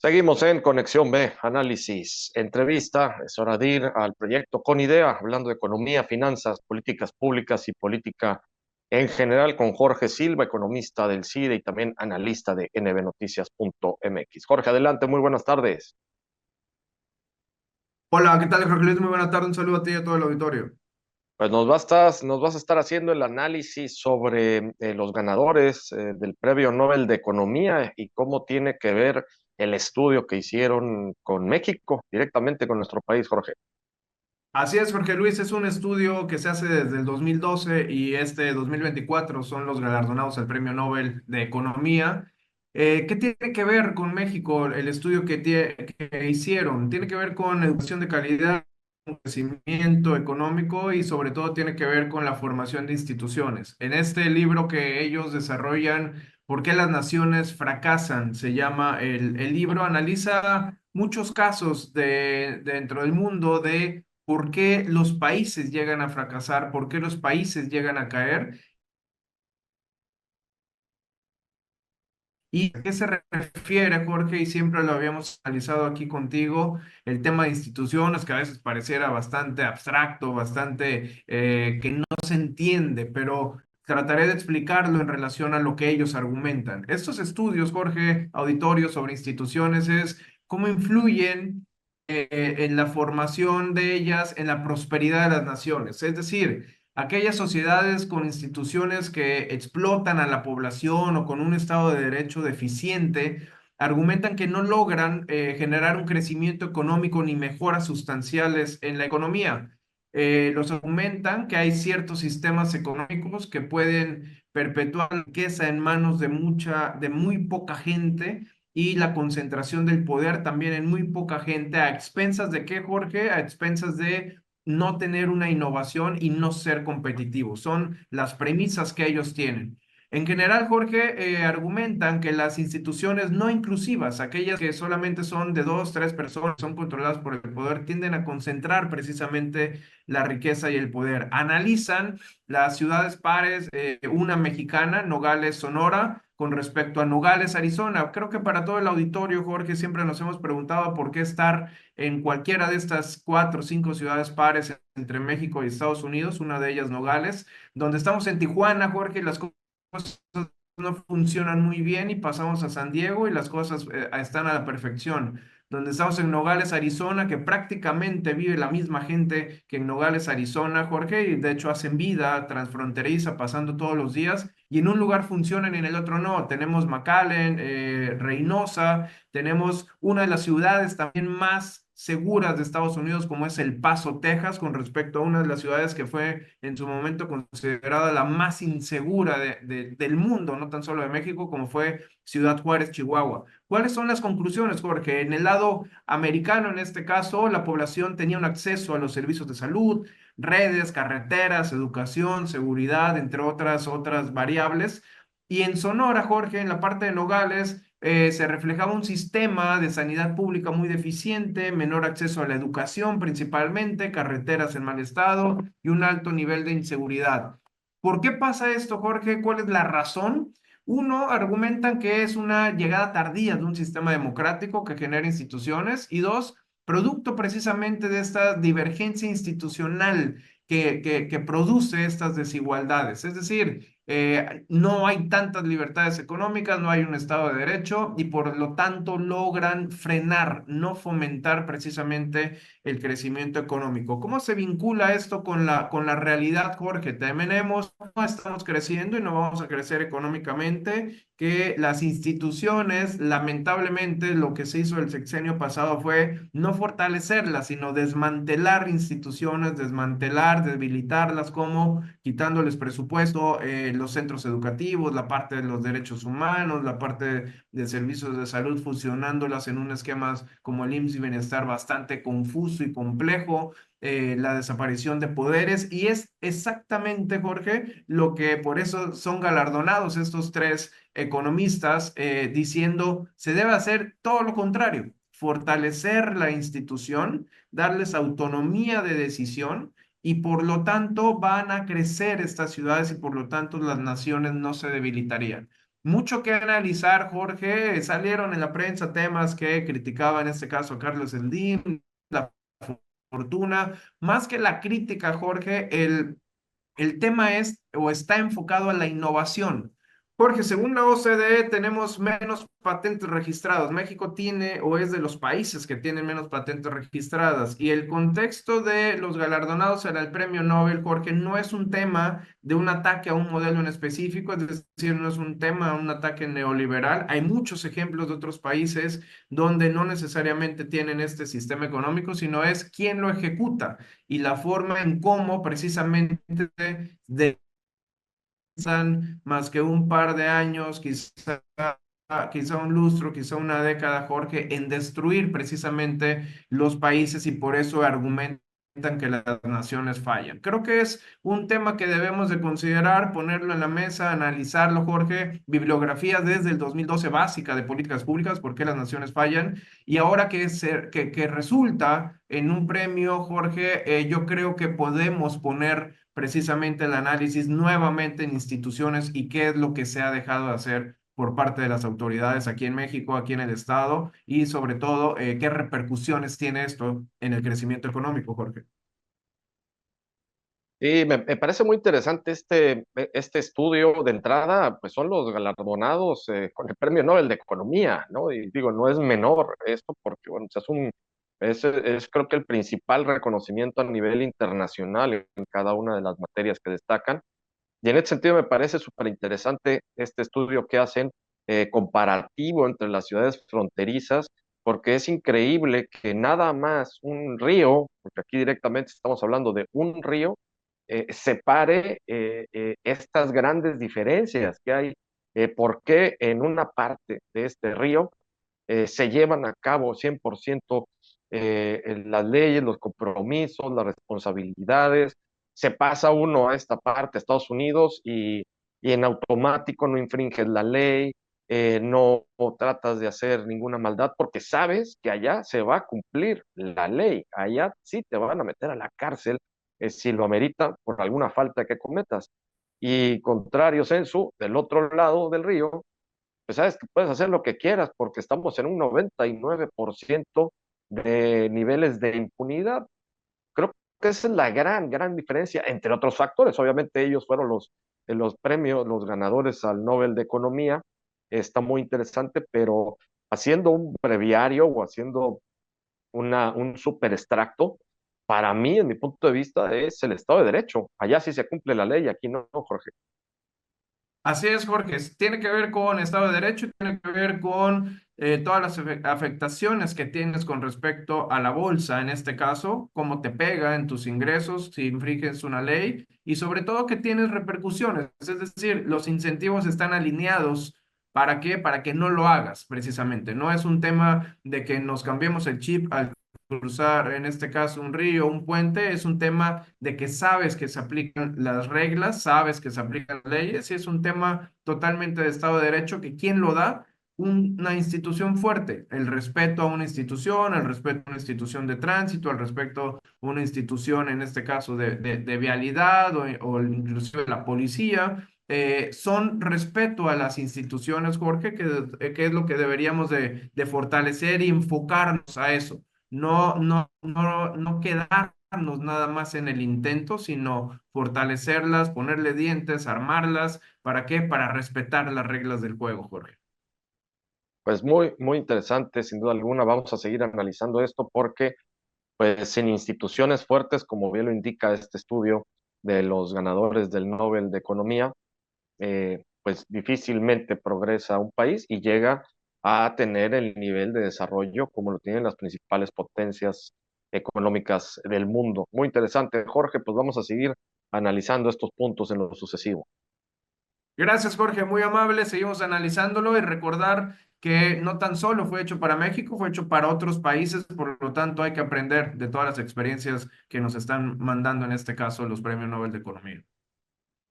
Seguimos en Conexión B, análisis, entrevista. Es hora de ir al proyecto Con Idea, hablando de economía, finanzas, políticas públicas y política en general con Jorge Silva, economista del CIDE y también analista de nbnoticias.mx. Jorge, adelante, muy buenas tardes. Hola, ¿qué tal, Jorge Luis? Muy buena tarde, un saludo a ti y a todo el auditorio. Pues nos vas a estar haciendo el análisis sobre los ganadores del Premio Nobel de Economía y cómo tiene que ver el estudio que hicieron con México, directamente con nuestro país, Jorge. Así es, Jorge Luis, es un estudio que se hace desde el 2012 y este 2024 son los galardonados al Premio Nobel de Economía. ¿Qué tiene que ver con México el estudio que hicieron? Tiene que ver con educación de calidad, con crecimiento económico y sobre todo tiene que ver con la formación de instituciones. En este libro que ellos desarrollan, ¿Por qué las naciones fracasan? Se llama el libro, analiza muchos casos dentro del mundo de por qué los países llegan a fracasar, por qué los países llegan a caer y a qué se refiere, Jorge, y siempre lo habíamos analizado aquí contigo, el tema de instituciones que a veces pareciera bastante abstracto, bastante que no se entiende, pero trataré de explicarlo en relación a lo que ellos argumentan. Estos estudios, Jorge, auditorios sobre instituciones, es cómo influyen en la formación de ellas, en la prosperidad de las naciones. Es decir, aquellas sociedades con instituciones que explotan a la población o con un Estado de Derecho deficiente, argumentan que no logran generar un crecimiento económico ni mejoras sustanciales en la economía. Los argumentan que hay ciertos sistemas económicos que pueden perpetuar la riqueza en manos de muy poca gente y la concentración del poder también en muy poca gente, ¿a expensas de qué, Jorge? A expensas de no tener una innovación y no ser competitivos. Son las premisas que ellos tienen. En general, Jorge, argumentan que las instituciones no inclusivas, aquellas que solamente son de dos, tres personas, son controladas por el poder, tienden a concentrar precisamente la riqueza y el poder. Analizan las ciudades pares, una mexicana, Nogales, Sonora, con respecto a Nogales, Arizona. Creo que para todo el auditorio, Jorge, siempre nos hemos preguntado por qué estar en cualquiera de estas cuatro o cinco ciudades pares entre México y Estados Unidos, una de ellas Nogales, donde estamos en Tijuana, Jorge, y las cosas no funcionan muy bien y pasamos a San Diego y las cosas están a la perfección. Donde estamos en Nogales, Arizona, que prácticamente vive la misma gente que en Nogales, Arizona, Jorge, y de hecho hacen vida transfronteriza pasando todos los días, y en un lugar funcionan y en el otro no. Tenemos McAllen, Reynosa, tenemos una de las ciudades también más seguras de Estados Unidos, como es El Paso, Texas, con respecto a una de las ciudades que fue en su momento considerada la más insegura del mundo, no tan solo de México, como fue Ciudad Juárez, Chihuahua. ¿Cuáles son las conclusiones, Jorge? En el lado americano, en este caso, la población tenía un acceso a los servicios de salud, redes, carreteras, educación, seguridad, entre otras variables. Y en Sonora, Jorge, en la parte de Nogales, se reflejaba un sistema de sanidad pública muy deficiente, menor acceso a la educación principalmente, carreteras en mal estado y un alto nivel de inseguridad. ¿Por qué pasa esto, Jorge? ¿Cuál es la razón? Uno, argumentan que es una llegada tardía de un sistema democrático que genera instituciones y dos, producto precisamente de esta divergencia institucional que produce estas desigualdades. Es decir, no hay tantas libertades económicas, no hay un Estado de Derecho y por lo tanto logran frenar, no fomentar precisamente el crecimiento económico. ¿Cómo se vincula esto con la realidad, Jorge? Tenemos, no estamos creciendo y no vamos a crecer económicamente, que las instituciones, lamentablemente, lo que se hizo el sexenio pasado fue no fortalecerlas, sino desmantelar instituciones, desmantelar, debilitarlas, como quitándoles presupuesto, los centros educativos, la parte de los derechos humanos, la parte de servicios de salud, fusionándolas en un esquema como el IMSS y Bienestar bastante confuso y complejo, la desaparición de poderes, y es exactamente, Jorge, lo que por eso son galardonados estos tres economistas, diciendo se debe hacer todo lo contrario, fortalecer la institución, darles autonomía de decisión y por lo tanto van a crecer estas ciudades y por lo tanto las naciones no se debilitarían. mucho que analizar, Jorge. Salieron en la prensa temas que criticaba en este caso a Carlos Slim, la fortuna. Más que la crítica, Jorge, el tema es o está enfocado a la innovación. Jorge, según la OCDE tenemos menos patentes registradas. México tiene o es de los países que tienen menos patentes registradas. Y el contexto de los galardonados en el premio Nobel, Jorge, no es un tema de un ataque a un modelo en específico, es decir, no es un tema, un ataque neoliberal. Hay muchos ejemplos de otros países donde no necesariamente tienen este sistema económico, sino es quién lo ejecuta y la forma en cómo precisamente de más que un par de años, quizá un lustro, quizá una década, Jorge, en destruir precisamente los países y por eso argumentan que las naciones fallan. Creo que es un tema que debemos de considerar, ponerlo en la mesa, analizarlo, Jorge, bibliografía desde el 2012 básica de políticas públicas, por qué las naciones fallan, y ahora que resulta en un premio, Jorge, yo creo que podemos poner precisamente el análisis nuevamente en instituciones y qué es lo que se ha dejado de hacer por parte de las autoridades aquí en México, aquí en el Estado y sobre todo qué repercusiones tiene esto en el crecimiento económico, Jorge. Y me parece muy interesante este estudio de entrada, pues son los galardonados con el Premio Nobel de Economía, ¿no? Y digo, no es menor esto porque, bueno, es creo que el principal reconocimiento a nivel internacional en cada una de las materias que destacan. Y en ese sentido me parece súper interesante este estudio que hacen comparativo entre las ciudades fronterizas, porque es increíble que nada más un río, porque aquí directamente estamos hablando de un río, separe estas grandes diferencias que hay, por qué en una parte de este río se llevan a cabo 100% las leyes, los compromisos, las responsabilidades. Se pasa uno a esta parte, a Estados Unidos, y en automático no infringes la ley, no tratas de hacer ninguna maldad porque sabes que allá se va a cumplir la ley, allá sí te van a meter a la cárcel si lo amerita por alguna falta que cometas. Y contrario censo, del otro lado del río, pues sabes que puedes hacer lo que quieras porque estamos en un 99% de niveles de impunidad. Creo que esa es la gran diferencia, entre otros factores. Obviamente ellos fueron los premios, los ganadores al Nobel de Economía. Está muy interesante, pero haciendo un breviario o haciendo un super extracto, para mí, en mi punto de vista, es el Estado de Derecho. Allá sí se cumple la ley, aquí no, Jorge. Así es, Jorge. Tiene que ver con Estado de Derecho, tiene que ver con todas las afectaciones que tienes con respecto a la bolsa, en este caso, cómo te pega en tus ingresos si infringes una ley y sobre todo que tienes repercusiones. Es decir, los incentivos están alineados. ¿Para qué? Para que no lo hagas, precisamente. No es un tema de que nos cambiemos el chip al cruzar, en este caso, un río, un puente, es un tema de que sabes que se aplican las reglas, sabes que se aplican leyes, y es un tema totalmente de Estado de Derecho que ¿quién lo da? Una institución fuerte, el respeto a una institución, el respeto a una institución de tránsito, el respeto a una institución, en este caso, de vialidad o inclusive la policía. Son respeto a las instituciones, Jorge, que es lo que deberíamos de fortalecer y enfocarnos a eso no quedarnos nada más en el intento, sino fortalecerlas, ponerle dientes, armarlas. ¿Para qué? Para respetar las reglas del juego, Jorge. Pues muy interesante, sin duda alguna. Vamos a seguir analizando esto porque, pues, sin instituciones fuertes, como bien lo indica este estudio de los ganadores del Nobel de Economía, pues difícilmente progresa un país y llega a tener el nivel de desarrollo como lo tienen las principales potencias económicas del mundo. Muy interesante, Jorge, pues vamos a seguir analizando estos puntos en lo sucesivo. Gracias, Jorge, muy amable. Seguimos analizándolo y recordar que no tan solo fue hecho para México, fue hecho para otros países, por lo tanto hay que aprender de todas las experiencias que nos están mandando, en este caso, los Premios Nobel de Economía.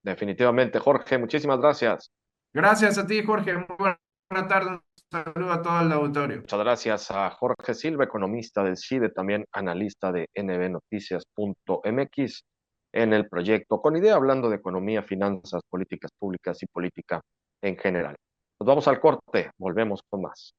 Definitivamente, Jorge, muchísimas gracias. Gracias a ti, Jorge. Muy buena tarde. Un saludo a todo el auditorio. Muchas gracias a Jorge Silva, economista del CIDE, también analista de nbnoticias.mx en el proyecto Con Idea, hablando de economía, finanzas, políticas públicas y política en general. Nos vamos al corte, volvemos con más.